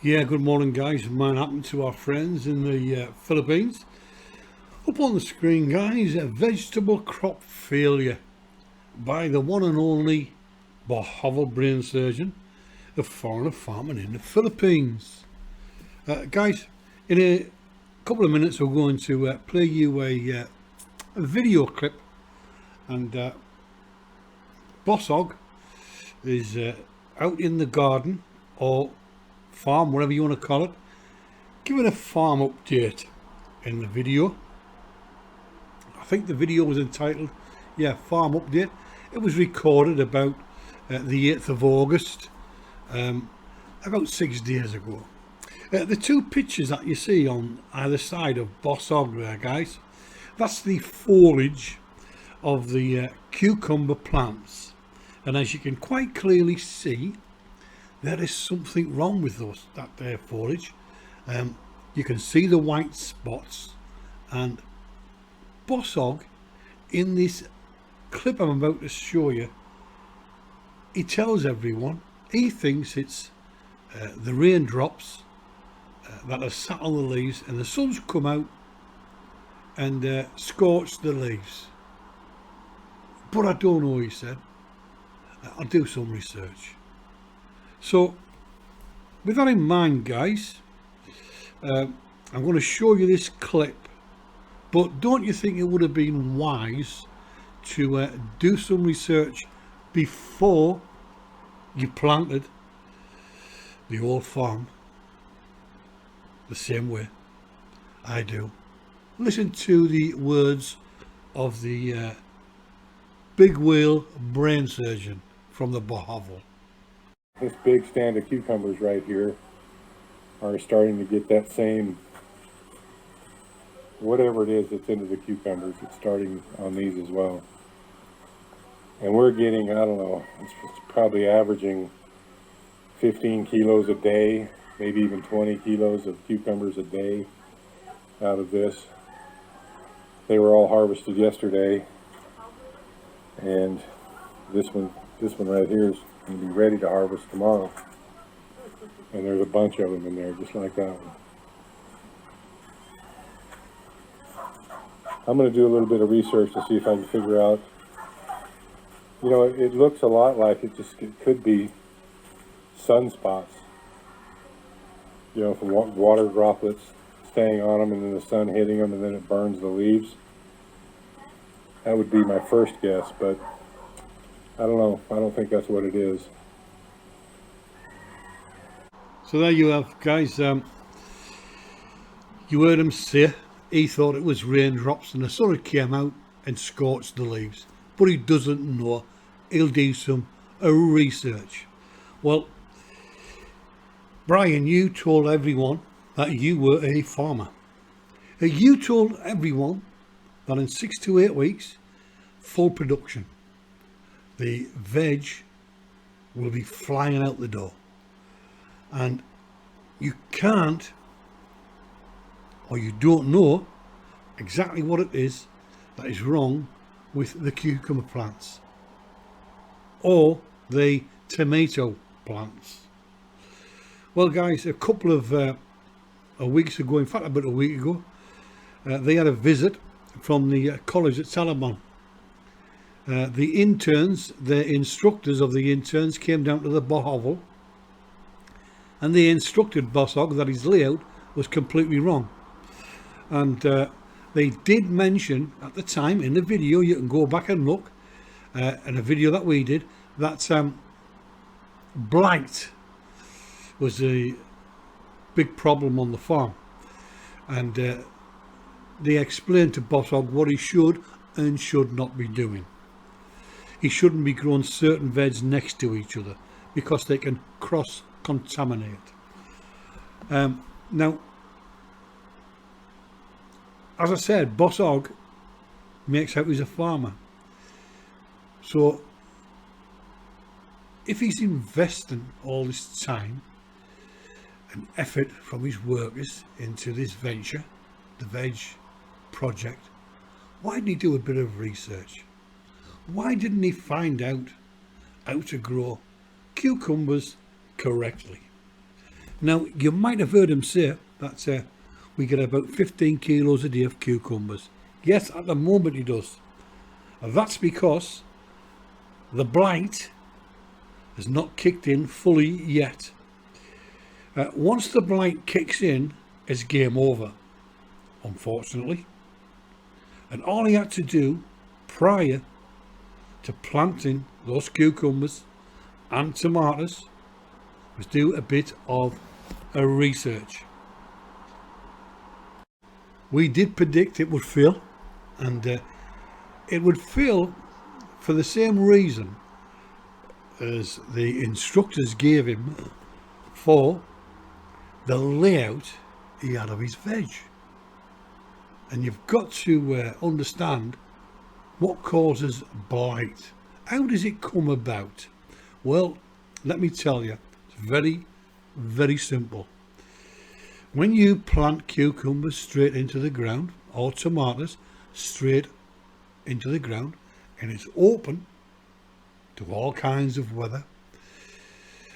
Yeah, good morning guys. Mine happened to our friends in the Philippines. Up on the screen guys, a vegetable crop failure by the one and only Bosshog brain surgeon of foreigner farming in the Philippines. Guys, in a couple of minutes we're going to play you a video clip, and Bosshog is out in the garden or farm, whatever you want to call it, giving a farm update in the video. I think the video was entitled farm update. It was recorded about the 8th of August, about 6 days ago. The two pictures that you see on either side of Bosshog there guys, that's the foliage of the cucumber plants, and as you can quite clearly see, there is something wrong with that foliage. You can see the white spots, and Bosshog, in this clip I'm about to show you, he tells everyone he thinks it's the raindrops that are sat on the leaves, and the sun's come out and scorched the leaves. But I don't know, he said. I'll do some research. So with that in mind guys, I'm going to show you this clip, but don't you think it would have been wise to do some research before you planted the old farm the same way I do? Listen to the words of the big wheel brain surgeon from the Bosshog. This big stand of cucumbers right here are starting to get that same, whatever it is that's into the cucumbers, it's starting on these as well. And we're getting, I don't know, it's probably averaging 15 kilos a day, maybe even 20 kilos of cucumbers a day out of this. They were all harvested yesterday, and this one right here is going to be ready to harvest tomorrow. And there's a bunch of them in there, just like that one. I'm going to do a little bit of research to see if I can figure out, you know, it looks a lot like it could be sunspots, you know, from water droplets staying on them and then the sun hitting them and then it burns the leaves. That would be my first guess, but I don't know. I don't think that's what it is. So there you have guys, you heard him say he thought it was raindrops and the sun came out and scorched the leaves, but he doesn't know. He'll do some research. Well, Brian, you told everyone that you were a farmer. You told everyone that in 6 to 8 weeks, full production, the veg will be flying out the door. And you can't, or you don't know exactly what it is that is wrong with the cucumber plants or the tomato plants. Well guys, a couple of weeks ago, in fact about a week ago, they had a visit from the college at Taliban. The interns, the instructors of the interns came down to the Bosshog, and they instructed Bosshog that his layout was completely wrong. And they did mention at the time in the video, you can go back and look, in a video that we did, that blight was a big problem on the farm. And they explained to Bosshog what he should and should not be doing. He shouldn't be growing certain veg next to each other because they can cross-contaminate. Now, as I said, Bosshog makes out he's a farmer. So, if he's investing all this time and effort from his workers into this venture, the veg project, why didn't he do a bit of research? Why didn't he find out how to grow cucumbers correctly? Now, you might have heard him say that we get about 15 kilos a day of cucumbers. Yes, at the moment he does. And that's because the blight has not kicked in fully yet. Once the blight kicks in, it's game over, unfortunately. And all he had to do prior to planting those cucumbers and tomatoes was do a bit of a research. We did predict it would fail, and it would fail for the same reason as the instructors gave him for the layout he had of his veg. And you've got to understand what causes blight. How does it come about? Well, let me tell you, it's very, very simple. When you plant cucumbers straight into the ground, or tomatoes straight into the ground, and it's open to all kinds of weather,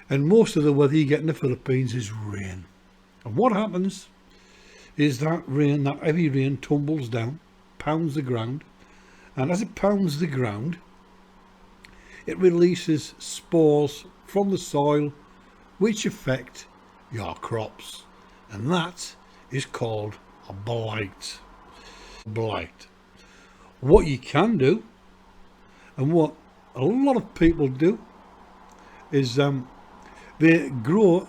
and most of the weather you get in the Philippines is rain. And what happens is that rain, that heavy rain, tumbles down, pounds the ground, and as it pounds the ground, it releases spores from the soil which affect your crops, and that is called a blight. What you can do, and what a lot of people do, is they grow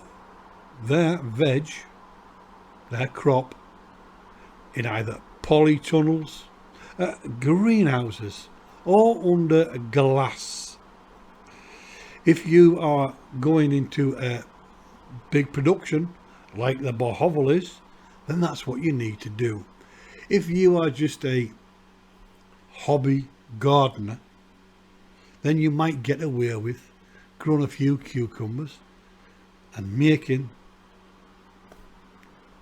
their veg, their crop, in either polytunnels, greenhouses, or under glass. If you are going into a big production like the Bosshog is, then that's what you need to do. If you are just a hobby gardener, then you might get away with growing a few cucumbers and making,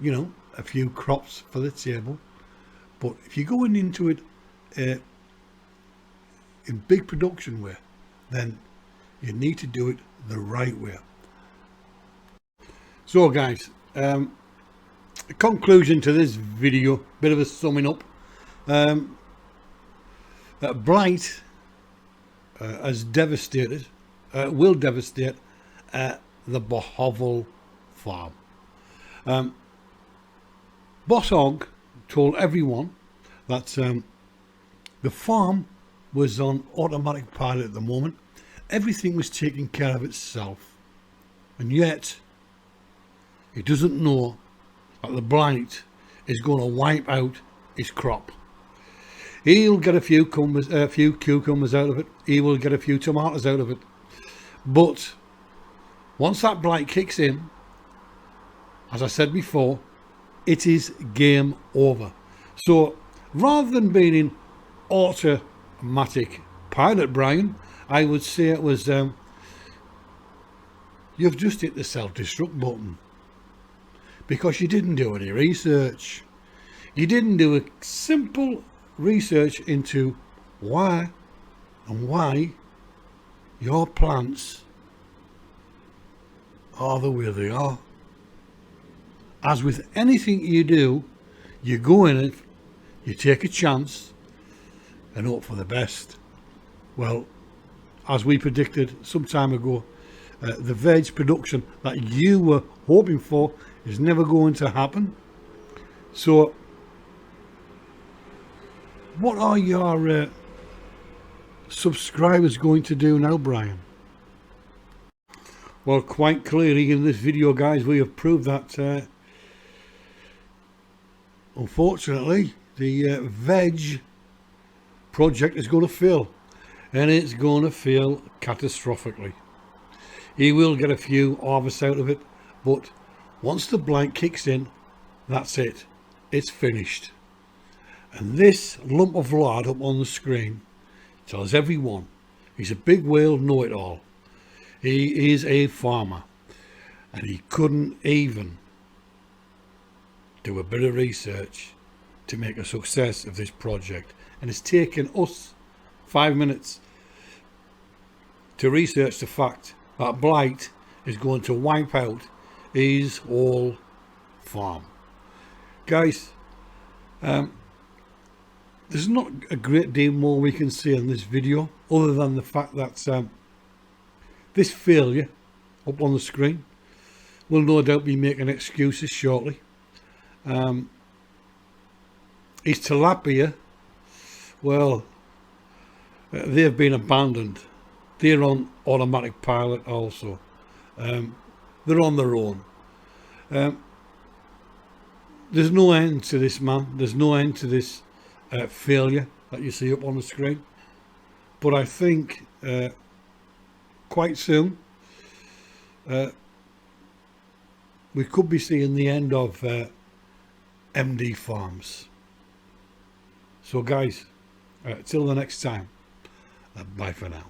you know, a few crops for the table. But if you're going into it in big production way, then you need to do it the right way. So guys, a conclusion to this video, bit of a summing up. Blight has devastated, will devastate the Bosshog farm. Bosshog told everyone that the farm was on automatic pilot at the moment. Everything was taking care of itself, and yet he doesn't know that the blight is going to wipe out his crop. He'll get a few cucumbers out of it. He will get a few tomatoes out of it. But once that blight kicks in, as I said before, it is game over. So rather than being in automatic pilot, Brian, I would say it was you've just hit the self-destruct button, because you didn't do any research. You didn't do a simple research into why your plants are the way they are. As with anything you do, you go in it, you take a chance and hope for the best. Well, as we predicted some time ago, the veg production that you were hoping for is never going to happen. So what are your subscribers going to do now, Brian? Well, quite clearly in this video, guys, we have proved that unfortunately the veg project is going to fail, and it's going to fail catastrophically. He will get a few harvests out of it, but once the blight kicks in, that's it. It's finished. And this lump of lard up on the screen tells everyone he's a big whale know-it-all. He is a farmer, and he couldn't even do a bit of research to make a success of this project. And it's taken us 5 minutes to research the fact that blight is going to wipe out his whole farm. Guys, there's not a great deal more we can say in this video other than the fact that this failure up on the screen will no doubt be making excuses shortly. His tilapia, well, they've been abandoned. They're on automatic pilot also. They're on their own. There's no end to this, man. There's no end to this failure that you see up on the screen. But I think quite soon we could be seeing the end of MD Farms. So guys, till the next time, bye for now.